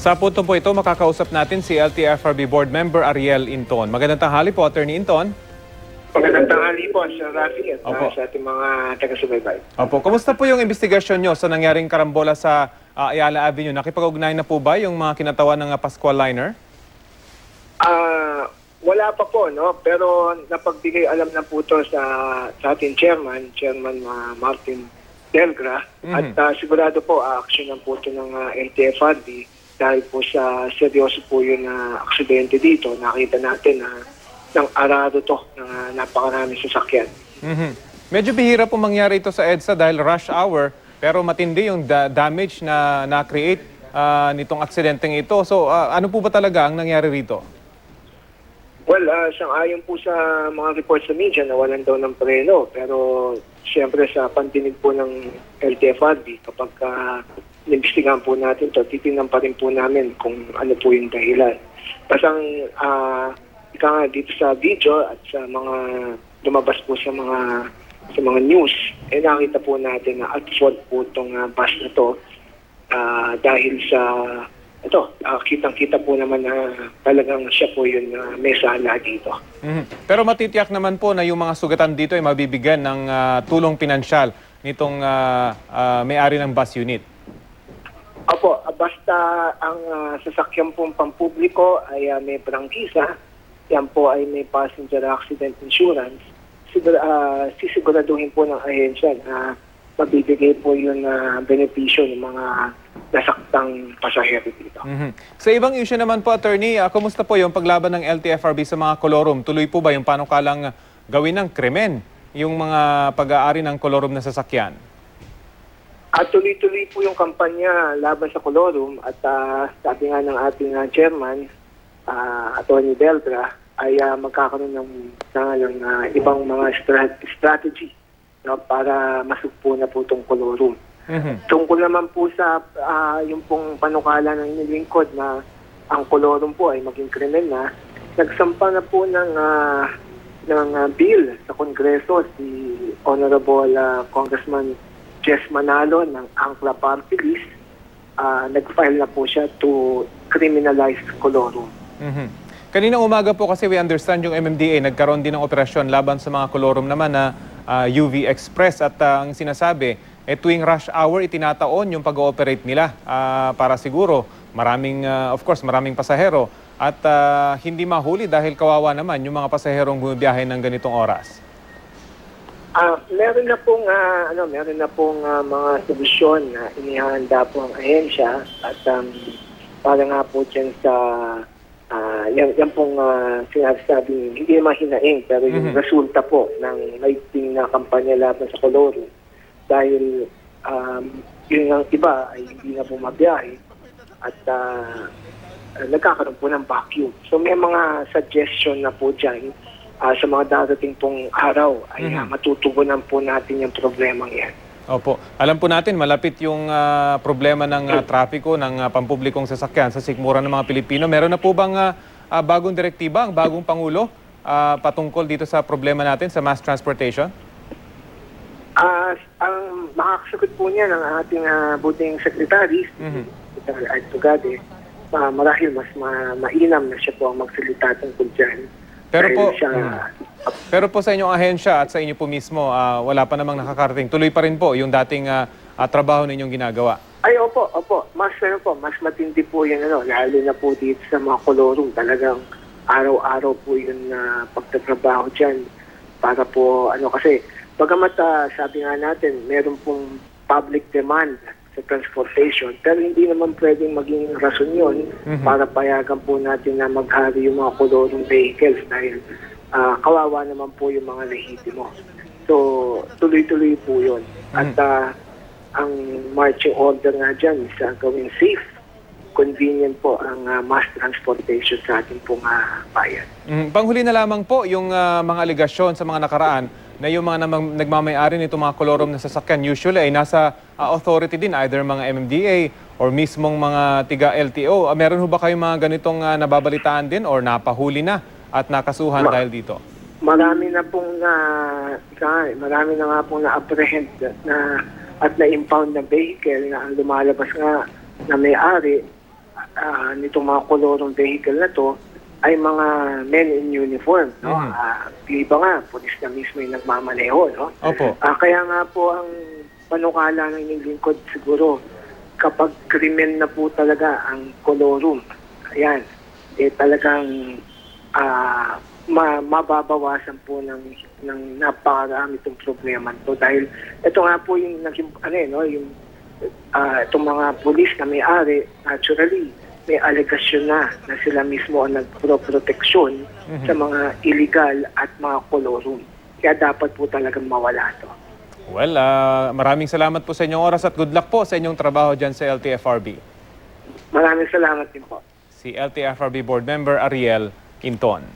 Sa punto po ito, makakausap natin si LTFRB Board Member Ariel Inton. Magandang tanghali po, Attorney Inton. Magandang tanghali po, Sir Rafi at Opo. sa ating mga taga-subaybay. Opo, kumusta po yung investigasyon nyo sa nangyaring karambola sa Ayala Avenue? Nakipag-ugnay na po ba yung mga kinatawan ng Pascual Liner? Wala pa po, no? Pero napagbigay alam na po ito sa ating Chairman Martin Delgra. At sigurado po, aaksyonan po ito ng LTFRB dahil po sa seryoso po yung aksidente dito. Nakita natin na ng arado to ng napakaraming sasakyan. Medyo bihira po mangyari ito sa EDSA dahil rush hour, pero matindi yung damage na na-create nitong aksidenteng ito. So ano po ba talaga ang nangyari rito? Well, sang-ayon po sa mga reports sa media na walang daw ng preno. Pero siyempre sa pandinig po ng LTFRB, kapag inimbestigahan po natin ito, titingnan pa rin po namin kung ano po yung dahilan. Pasang ika nga dito sa video at sa mga lumabas po sa mga news, nakita po natin na at fault po itong bus na to dahil sa ito, kitang-kita po naman na talagang siya po yung may sala dito. Pero matitiyak naman po na yung mga sugatan dito ay mabibigyan ng tulong pinansyal nitong may-ari ng bus unit. Opo, basta ang sasakyan pong pampubliko ay may prangkisa, yan po ay may passenger accident insurance, sisiguraduhin po ng ahensya na mabibigay po yung benepisyo ng mga nasaktang pasahero dito. Sa ibang issue naman po, Attorney, kumusta po yung paglaban ng LTFRB sa mga kolorum? Tuloy po ba yung panukalang gawin ng krimen yung mga pag-aari ng kolorum na sasakyan? At tuloy-tuloy po yung kampanya laban sa kolorum at sabi nga ng ating chairman, Atty. Delgra, ay magkakaroon ng ibang mga strategy, no, para masugpo na po itong kolorum. Tungkol naman po sa yung pong panukala ng inilingkod na ang kolorum po ay maging krimen na, nagsampa na po ng bill sa Kongreso si Honorable Congressman Jess Manalo ng Angla Party List. Nag-file na po siya to criminalize kolorum. Kaninang umaga po kasi we understand yung MMDA nagkaroon din ng operasyon laban sa mga kolorum naman na UV Express at ang sinasabi, tuwing rush hour itinataon yung pag-ooperate nila para siguro of course maraming pasahero at hindi mahuli dahil kawawa naman yung mga pasaherong bumibiyahe ng ganitong oras. Meron na pong mga solusyon na inihanda po ang ahensya at para nga po dyan sa yan pong sinasabi, hindi naman hinaing, pero yung resulta po ng lighting na kampanya laban sa kolorum dahil yung iba ay hindi na bumabiyahe at nagkakaroon po ng vacuum. So may mga suggestion na po dyan sa mga darating pong araw ay matutugunan po natin yung problemang yan. Opo. Alam po natin, malapit yung problema ng trapiko ng pampublikong sasakyan sa sikmura ng mga Pilipino. Meron na po bang bagong direktiba, ang bagong Pangulo patungkol dito sa problema natin sa mass transportation? Ang makakasagot po niya ng ating buting secretary, Secretary Art Tugade, marahil mas mainam na siya po ang magsalita tungkol dyan. Pero po sa inyong ahensya at sa inyo po mismo, wala pa namang nakakarating. Tuloy pa rin po yung dating trabaho ninyong ginagawa. Ay, opo. Mas matindi po yun, lalo na po dito sa mga kolorum. Talagang araw-araw po yun na pagtatrabaho dyan. Para po, kasi, bagamat sabi nga natin, meron pong public demand sa transportation, pero hindi naman pwedeng maging rason yun para payagan po natin na maghari yung mga kolorum vehicles dahil kawawa naman po yung mga lehitimo. So, tuloy-tuloy po yun. At ang marching order nga dyan is gawing safe, convenient po ang mass transportation sa ating pong bayan. Panghuli na lamang po yung mga aligasyon sa mga nakaraan na yung mga nagmamayari nitong mga kolorum na sasakyan usually ay nasa authority din, either mga MMDA or mismong mga tiga-LTO. Meron ho ba kayong mga ganitong nababalitaan din or napahuli na at nakasuhan dahil dito? Marami na nga pong na-apprehend at na-impound na vehicle na ang lumalabas nga na may-ari nitong mga kolorong vehicle na to ay mga men in uniform, no? Yung iba nga, pulis na mismo yung nagmamaneho, no? Opo. Kaya nga po ang panukala ng inyong lingkod siguro, kapag krimen na po talaga ang kolorum, ayan, talagang mababawasan po ng napakarami itong problema to. Dahil ito nga po yung naging, itong mga pulis na may-ari, naturally, may allegation na sila mismo ang nagproproteksyon sa mga illegal at mga kolorum. Kaya dapat po talagang mawala to. Well, maraming salamat po sa inyong oras at good luck po sa inyong trabaho dyan sa LTFRB. Maraming salamat din po. Si LTFRB Board Member Ariel Quinton.